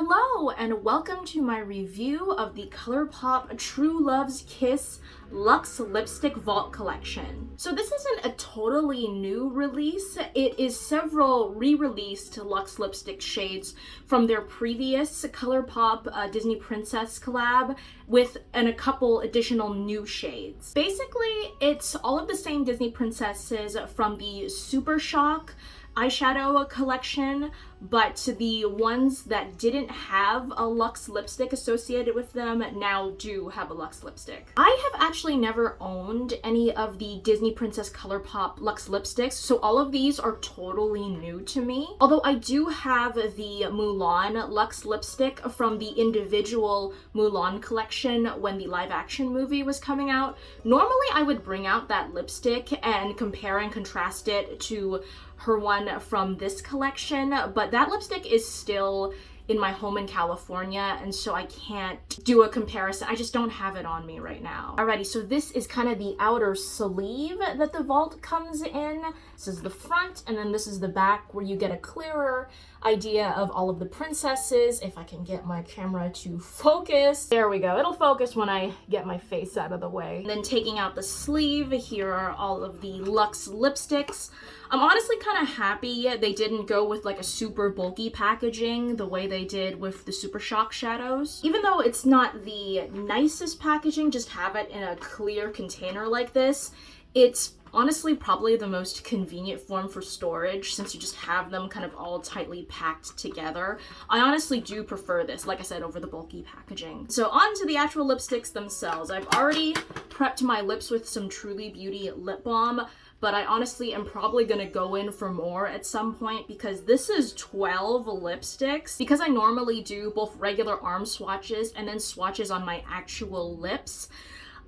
Hello and welcome to my review of the Colourpop True Love's Kiss Luxe Lipstick Vault Collection. So this isn't a totally new release, it is several re-released luxe lipstick shades from their previous Colourpop Disney Princess collab with a couple additional new shades. Basically, it's all of the same Disney princesses from the Super Shock eyeshadow collection, but the ones that didn't have a luxe lipstick associated with them now do have a luxe lipstick. I have actually never owned any of the Disney Princess Colourpop luxe lipsticks, so all of these are totally new to me. Although I do have the Mulan luxe lipstick from the individual Mulan collection when the live action movie was coming out. Normally I would bring out that lipstick and compare and contrast it to her one from this collection, but that lipstick is still in my home in California, and so I can't do a comparison. I just don't have it on me right now. Alrighty, so this is kind of the outer sleeve that the vault comes in. This is the front, and then this is the back where you get a clearer idea of all of the princesses. If I can get my camera to focus. There we go. It'll focus when I get my face out of the way. And then taking out the sleeve, here are all of the luxe lipsticks. I'm honestly kind of happy they didn't go with like a super bulky packaging the way they did with the Super Shock shadows. Even though it's not the nicest packaging, just have it in a clear container like this. It's honestly probably the most convenient form for storage since you just have them kind of all tightly packed together. I honestly do prefer this, like I said, over the bulky packaging. So on to the actual lipsticks themselves. I've already prepped my lips with some Truly Beauty lip balm, but I honestly am probably gonna go in for more at some point because this is 12 lipsticks. Because I normally do both regular arm swatches and then swatches on my actual lips,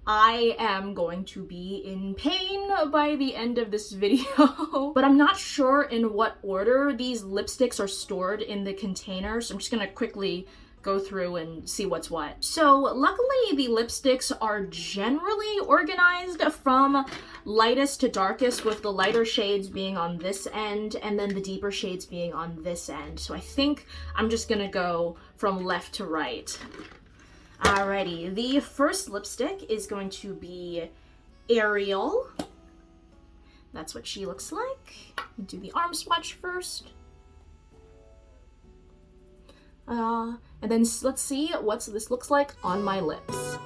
I am going to be in pain by the end of this video. But I'm not sure in what order these lipsticks are stored in the container, so I'm just gonna quickly go through and see what's what. So luckily the lipsticks are generally organized from lightest to darkest, with the lighter shades being on this end and then the deeper shades being on this end. So I think I'm just gonna go from left to right. Alrighty, the first lipstick is going to be Ariel. That's what she looks like. Do the arm swatch first. And then let's see what this looks like on my lips.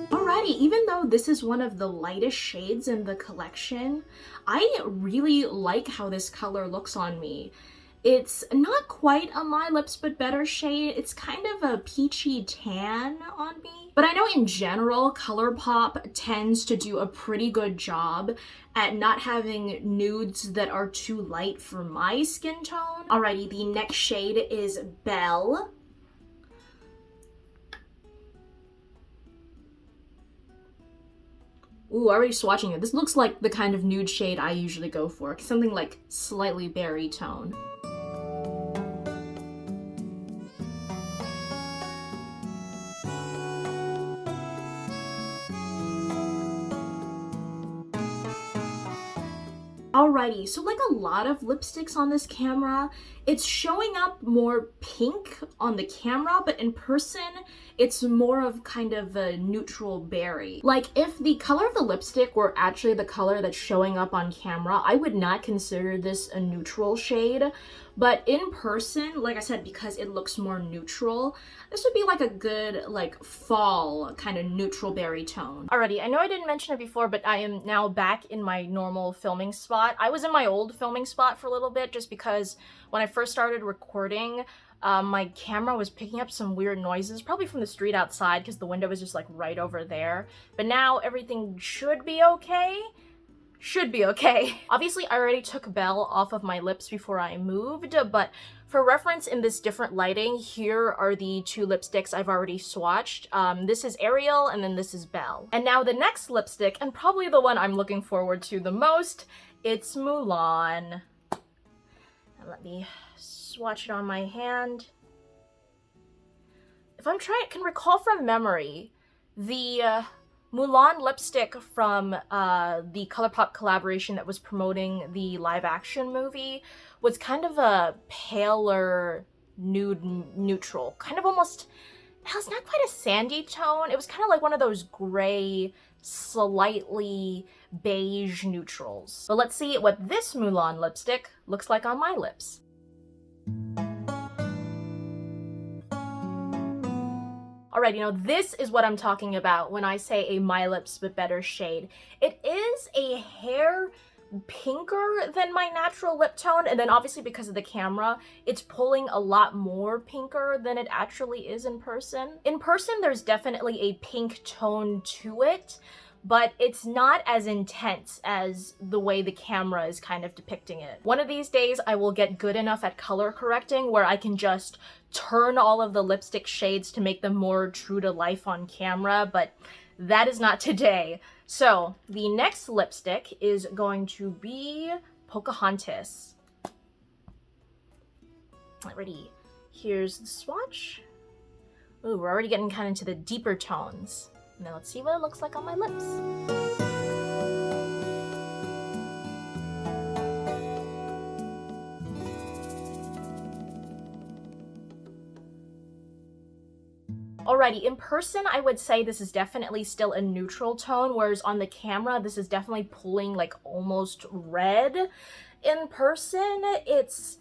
Alrighty, even though this is one of the lightest shades in the collection, I really like how this color looks on me. It's not quite a My Lips But Better shade. It's kind of a peachy tan on me. But I know in general, Colourpop tends to do a pretty good job at not having nudes that are too light for my skin tone. Alrighty, the next shade is Belle. Ooh, already swatching it. This looks like the kind of nude shade I usually go for. Something like slightly berry tone. Alrighty, so like a lot of lipsticks on this camera, it's showing up more pink on the camera, but in person, it's more of kind of a neutral berry. Like if the color of the lipstick were actually the color that's showing up on camera, I would not consider this a neutral shade. But in person, like I said, because it looks more neutral, this would be like a good like fall kind of neutral berry tone. Alrighty, I know I didn't mention it before, but I am now back in my normal filming spot. I was in my old filming spot for a little bit just because when I first started recording, my camera was picking up some weird noises, probably from the street outside because the window was just like right over there. But now everything should be okay. Should be okay. Obviously, I already took Belle off of my lips before I moved, but for reference in this different lighting, here are the two lipsticks I've already swatched. This is Ariel, and then this is Belle. And now the next lipstick, and probably the one I'm looking forward to the most, it's Mulan. And let me swatch it on my hand. If I'm can recall from memory, the Mulan lipstick from the Colourpop collaboration that was promoting the live action movie was kind of a paler nude neutral, kind of almost, it's not quite a sandy tone. It was kind of like one of those gray, slightly beige neutrals. But let's see what this Mulan lipstick looks like on my lips. Alright, this is what I'm talking about when I say a My Lips But Better shade. It is a hair pinker than my natural lip tone, and then obviously because of the camera, it's pulling a lot more pinker than it actually is in person. In person, there's definitely a pink tone to it, but it's not as intense as the way the camera is kind of depicting it. One of these days, I will get good enough at color correcting where I can just turn all of the lipstick shades to make them more true to life on camera, but that is not today. So the next lipstick is going to be Pocahontas. Alrighty, here's the swatch. Ooh, we're already getting kind of into the deeper tones. Now let's see what it looks like on my lips. Alrighty, in person, I would say this is definitely still a neutral tone, whereas on the camera, this is definitely pulling like almost red. In person, it's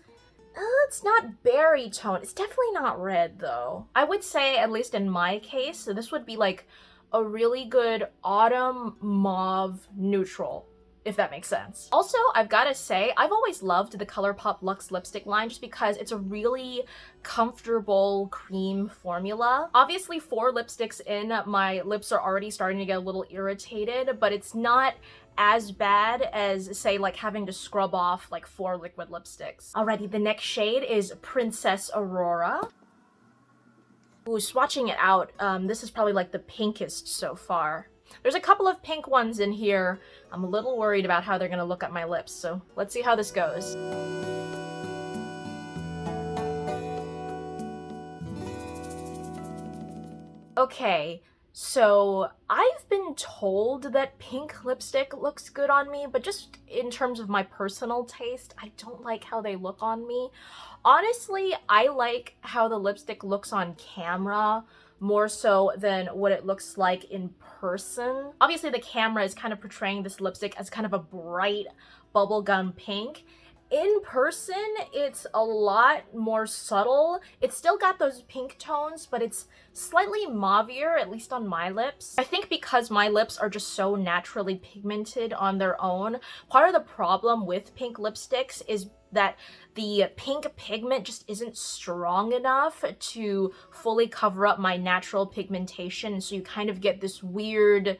not berry tone. It's definitely not red though. I would say, at least in my case, so this would be like a really good autumn mauve neutral, if that makes sense. Also, I've gotta say, I've always loved the Colourpop Luxe lipstick line just because it's a really comfortable cream formula. Obviously, 4 lipsticks in, my lips are already starting to get a little irritated, but it's not as bad as, say, like having to scrub off like 4 liquid lipsticks. Alrighty, the next shade is Princess Aurora. Ooh, swatching it out, this is probably like the pinkest so far. There's a couple of pink ones in here. I'm a little worried about how they're gonna look at my lips, so let's see how this goes. Okay, so I've been told that pink lipstick looks good on me, but just in terms of my personal taste, I don't like how they look on me. Honestly, I like how the lipstick looks on camera more so than what it looks like in person. Obviously, the camera is kind of portraying this lipstick as kind of a bright bubblegum pink. In person, it's a lot more subtle. It's still got those pink tones, but it's slightly mauvier, at least on my lips. I think because my lips are just so naturally pigmented on their own, part of the problem with pink lipsticks is that the pink pigment just isn't strong enough to fully cover up my natural pigmentation, so you kind of get this weird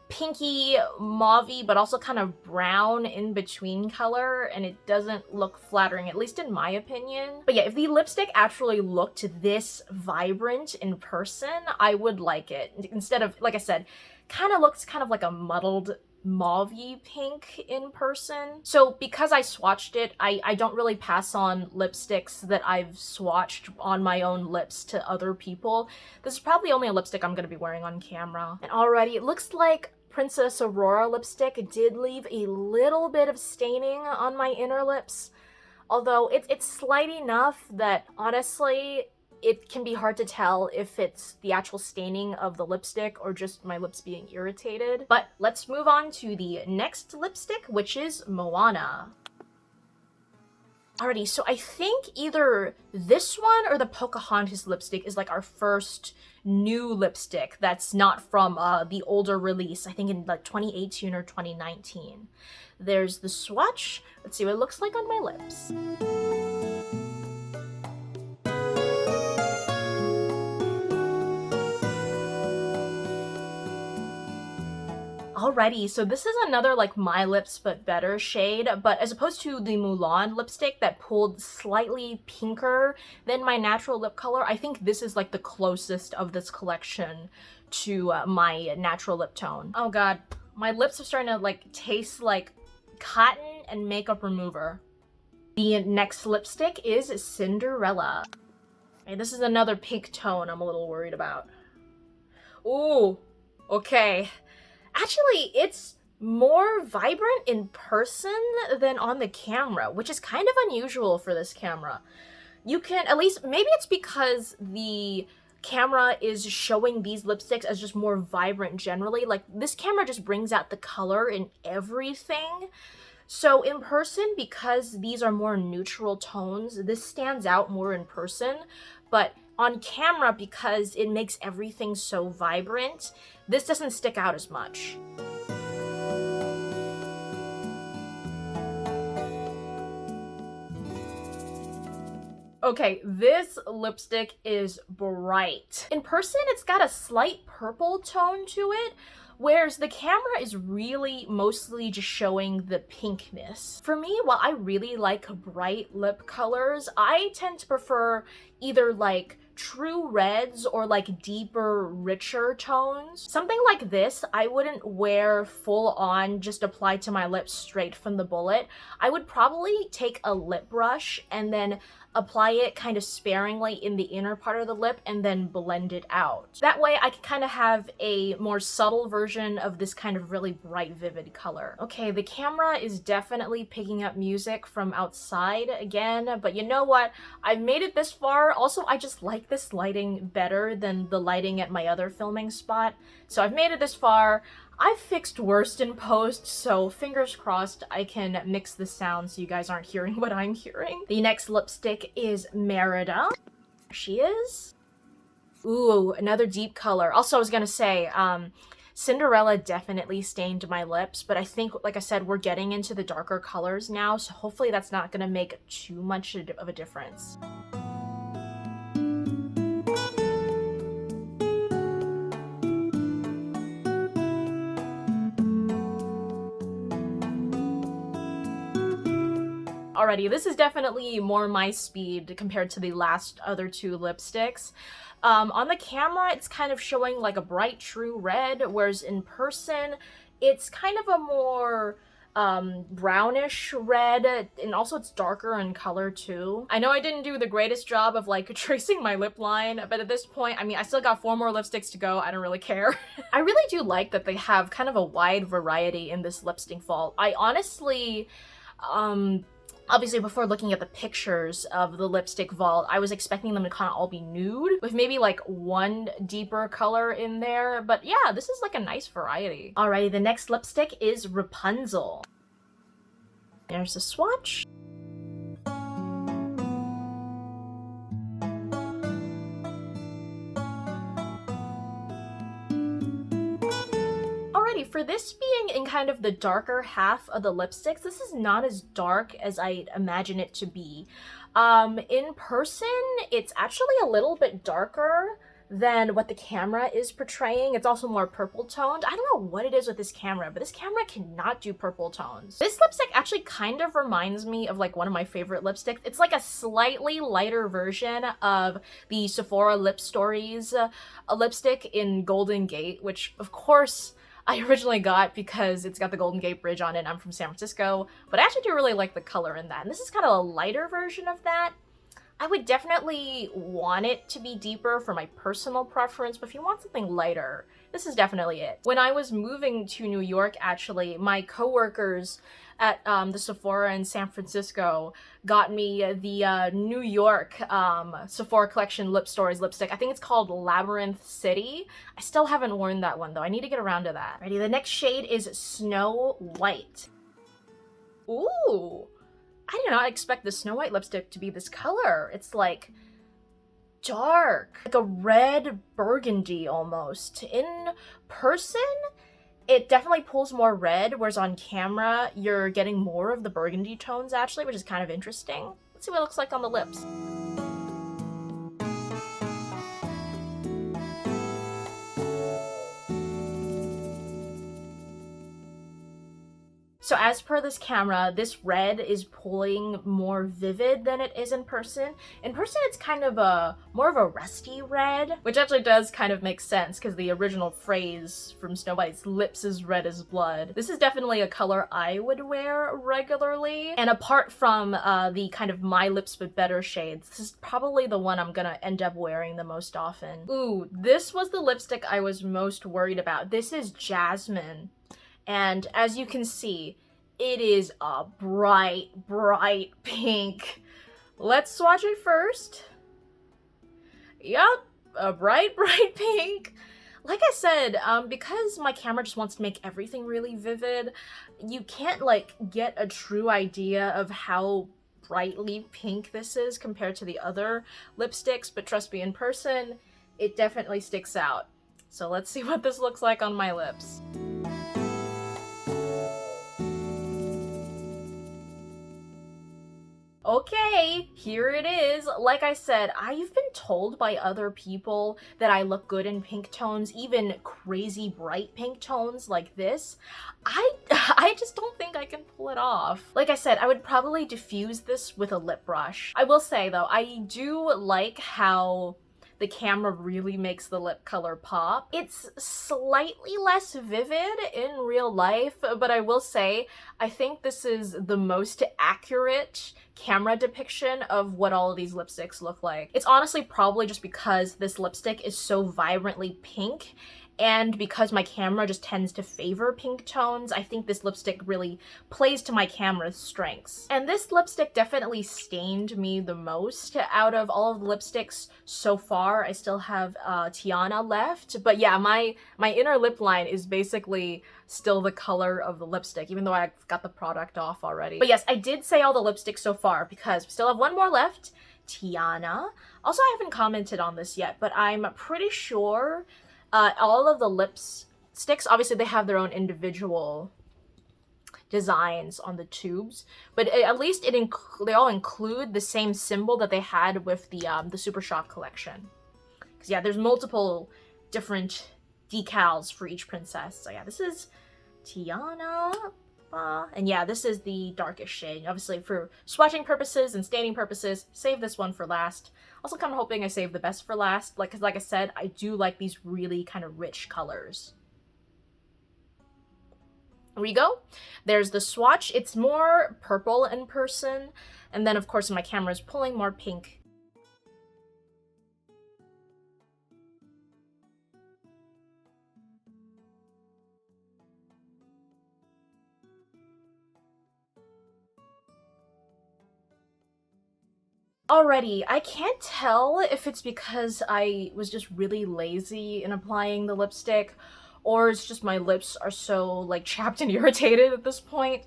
pinky, mauvey, but also kind of brown in between color, and it doesn't look flattering, at least in my opinion. But yeah, if the lipstick actually looked this vibrant in person, I would like it. Instead of, like I said, kind of looks kind of like a muddled mauvey pink in person. So because I swatched it, I don't really pass on lipsticks that I've swatched on my own lips to other people. This is probably only a lipstick I'm going to be wearing on camera. And already it looks like Princess Aurora lipstick did leave a little bit of staining on my inner lips, although it's slight enough that honestly it can be hard to tell if it's the actual staining of the lipstick or just my lips being irritated. But let's move on to the next lipstick, which is Moana. Alrighty, so I think either this one or the Pocahontas lipstick is like our first new lipstick that's not from the older release, I think in like 2018 or 2019. There's the swatch. Let's see what it looks like on my lips. Alrighty, so this is another like My Lips But Better shade, but as opposed to the Mulan lipstick that pulled slightly pinker than my natural lip color, I think this is like the closest of this collection to my natural lip tone. Oh god, my lips are starting to like taste like cotton and makeup remover. The next lipstick is Cinderella. Okay, this is another pink tone I'm a little worried about. Ooh, okay. Actually, it's more vibrant in person than on the camera, which is kind of unusual for this camera. You can, at least, maybe it's because the camera is showing these lipsticks as just more vibrant generally. Like, this camera just brings out the color in everything. So in person, because these are more neutral tones, this stands out more in person. But on camera, because it makes everything so vibrant, this doesn't stick out as much. Okay, this lipstick is bright. In person, it's got a slight purple tone to it, whereas the camera is really mostly just showing the pinkness. For me, while I really like bright lip colors, I tend to prefer either like true reds or like deeper, richer tones. Something like this, I wouldn't wear full on, just apply to my lips straight from the bullet. I would probably take a lip brush and then apply it kind of sparingly in the inner part of the lip and then blend it out. That way I can kind of have a more subtle version of this kind of really bright, vivid color. Okay, the camera is definitely picking up music from outside again, but you know what? I've made it this far. Also, I just like this lighting better than the lighting at my other filming spot. So I've made it this far. I've fixed worst in post, so fingers crossed I can mix the sound so you guys aren't hearing what I'm hearing. The next lipstick is Merida. There she is. Ooh, another deep color. Also, I was gonna say, Cinderella definitely stained my lips, but I think, like I said, we're getting into the darker colors now, so hopefully that's not gonna make too much of a difference. Alrighty, this is definitely more my speed compared to the last other two lipsticks. On the camera, it's kind of showing like a bright true red, whereas in person, it's kind of a more brownish red, and also it's darker in color too. I know I didn't do the greatest job of like tracing my lip line, but at this point, I mean, I still got 4 more lipsticks to go. I don't really care. I really do like that they have kind of a wide variety in this lipstick vault. I honestly, obviously, before looking at the pictures of the lipstick vault, I was expecting them to kind of all be nude, with maybe like one deeper color in there. But yeah, this is like a nice variety. Alrighty, the next lipstick is Rapunzel. There's a swatch. For this being in kind of the darker half of the lipsticks, this is not as dark as I imagine it to be. In person, it's actually a little bit darker than what the camera is portraying. It's also more purple toned. I don't know what it is with this camera, but this camera cannot do purple tones. This lipstick actually kind of reminds me of like one of my favorite lipsticks. It's like a slightly lighter version of the Sephora Lip Stories lipstick in Golden Gate, which of course I originally got because it's got the Golden Gate Bridge on it and I'm from San Francisco, but I actually do really like the color in that. And this is kind of a lighter version of that. I would definitely want it to be deeper for my personal preference, but if you want something lighter, this is definitely it. When I was moving to New York, actually, my coworkers at the Sephora in San Francisco got me the New York Sephora Collection Lip Stories lipstick. I think it's called Labyrinth City. I still haven't worn that one though. I need to get around to that. Ready? The next shade is Snow White. Ooh, I did not expect the Snow White lipstick to be this color. It's like dark, like a red burgundy almost. In person, it definitely pulls more red, whereas on camera, you're getting more of the burgundy tones actually, which is kind of interesting. Let's see what it looks like on the lips. So as per this camera, this red is pulling more vivid than it is in person. In person, it's kind of more of a rusty red, which actually does kind of make sense because the original phrase from Snow White's lips is red as blood. This is definitely a color I would wear regularly. And apart from the kind of My Lips But Better shades, this is probably the one I'm gonna end up wearing the most often. Ooh, this was the lipstick I was most worried about. This is Jasmine. And as you can see, it is a bright, bright pink. Let's swatch it first. Yup, a bright, bright pink. Like I said, because my camera just wants to make everything really vivid, you can't like get a true idea of how brightly pink this is compared to the other lipsticks, but trust me, in person, it definitely sticks out. So let's see what this looks like on my lips. Okay, here it is. Like I said, I've been told by other people that I look good in pink tones, even crazy bright pink tones like this. I just don't think I can pull it off. Like I said, I would probably diffuse this with a lip brush. I will say though, I do like how the camera really makes the lip color pop. It's slightly less vivid in real life, but I will say, I think this is the most accurate camera depiction of what all of these lipsticks look like. It's honestly probably just because this lipstick is so vibrantly pink, and because my camera just tends to favor pink tones, I think this lipstick really plays to my camera's strengths. And this lipstick definitely stained me the most out of all of the lipsticks so far. I still have Tiana left, but yeah, my inner lip line is basically still the color of the lipstick, even though I got the product off already. But yes, I did say all the lipsticks so far because we still have one more left, Tiana. Also, I haven't commented on this yet, but I'm pretty sure all of the lipsticks, obviously they have their own individual designs on the tubes, but at least they all include the same symbol that they had with the Super Shock collection. Because yeah, there's multiple different decals for each princess. So yeah, this is Tiana. And yeah, this is the darkest shade. Obviously, for swatching purposes and staining purposes, save this one for last. Also kind of hoping I save the best for last, because like I said, I do like these really kind of rich colors. Here we go. There's the swatch. It's more purple in person, and then of course my camera is pulling more pink. Already, I can't tell if it's because I was just really lazy in applying the lipstick, or it's just my lips are so like chapped and irritated at this point,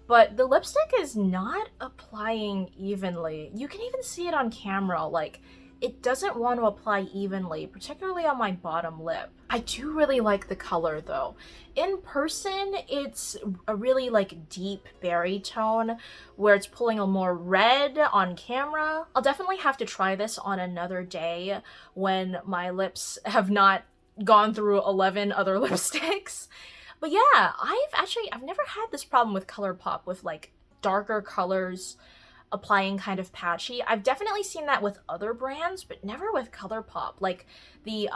but the lipstick is not applying evenly. You can even see it on camera, like it doesn't want to apply evenly, particularly on my bottom lip. I do really like the color though. In person, it's a really like deep berry tone where it's pulling a more red on camera. I'll definitely have to try this on another day when my lips have not gone through 11 other lipsticks. But yeah, I've never had this problem with Colourpop with like darker colors applying kind of patchy. I've definitely seen that with other brands, but never with Colourpop. Like the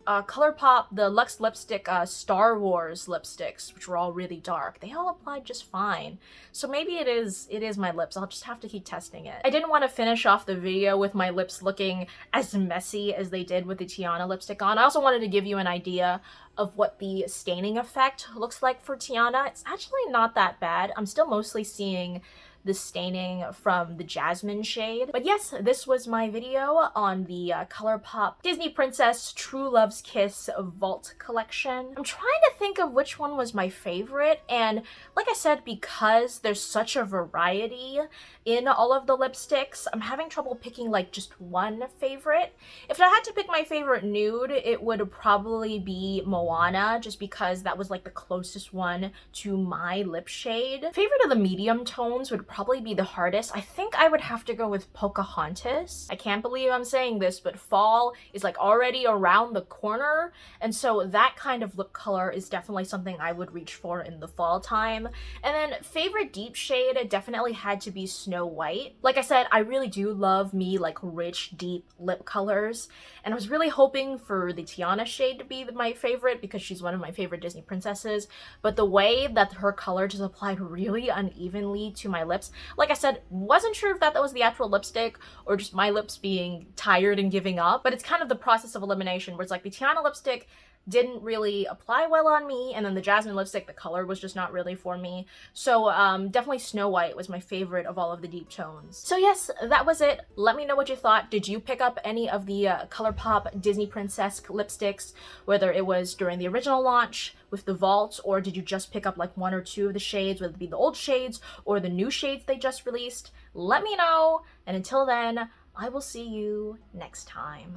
Colourpop, the Luxe Lipstick Star Wars lipsticks, which were all really dark, they all applied just fine. So maybe it is my lips. I'll just have to keep testing it. I didn't want to finish off the video with my lips looking as messy as they did with the Tiana lipstick on. I also wanted to give you an idea of what the staining effect looks like for Tiana. It's actually not that bad. I'm still mostly seeing the staining from the Jasmine shade. But yes, this was my video on the Colourpop Disney Princess True Love's Kiss Vault collection. I'm trying to think of which one was my favorite, and like I said, because there's such a variety in all of the lipsticks, I'm having trouble picking like just one favorite. If I had to pick my favorite nude, it would probably be Moana, just because that was like the closest one to my lip shade. Favorite of the medium tones would probably be the hardest. I think I would have to go with Pocahontas. I can't believe I'm saying this, but fall is like already around the corner, and so that kind of lip color is definitely something I would reach for in the fall time. And then favorite deep shade definitely had to be Snow White. Like I said, I really do love me like rich, deep lip colors, and I was really hoping for the Tiana shade to be my favorite because she's one of my favorite Disney princesses, but the way that her color just applied really unevenly to my lips, like I said, wasn't sure if that was the actual lipstick or just my lips being tired and giving up, but it's kind of the process of elimination where it's like the Tiana lipstick didn't really apply well on me, and then the Jasmine lipstick, the color was just not really for me. So definitely Snow White was my favorite of all of the deep tones. So yes, that was it. Let me know what you thought. Did you pick up any of the Colourpop Disney Princess lipsticks, whether it was during the original launch with the vault, or did you just pick up like one or two of the shades, whether it be the old shades or the new shades they just released? Let me know, and until then, I will see you next time.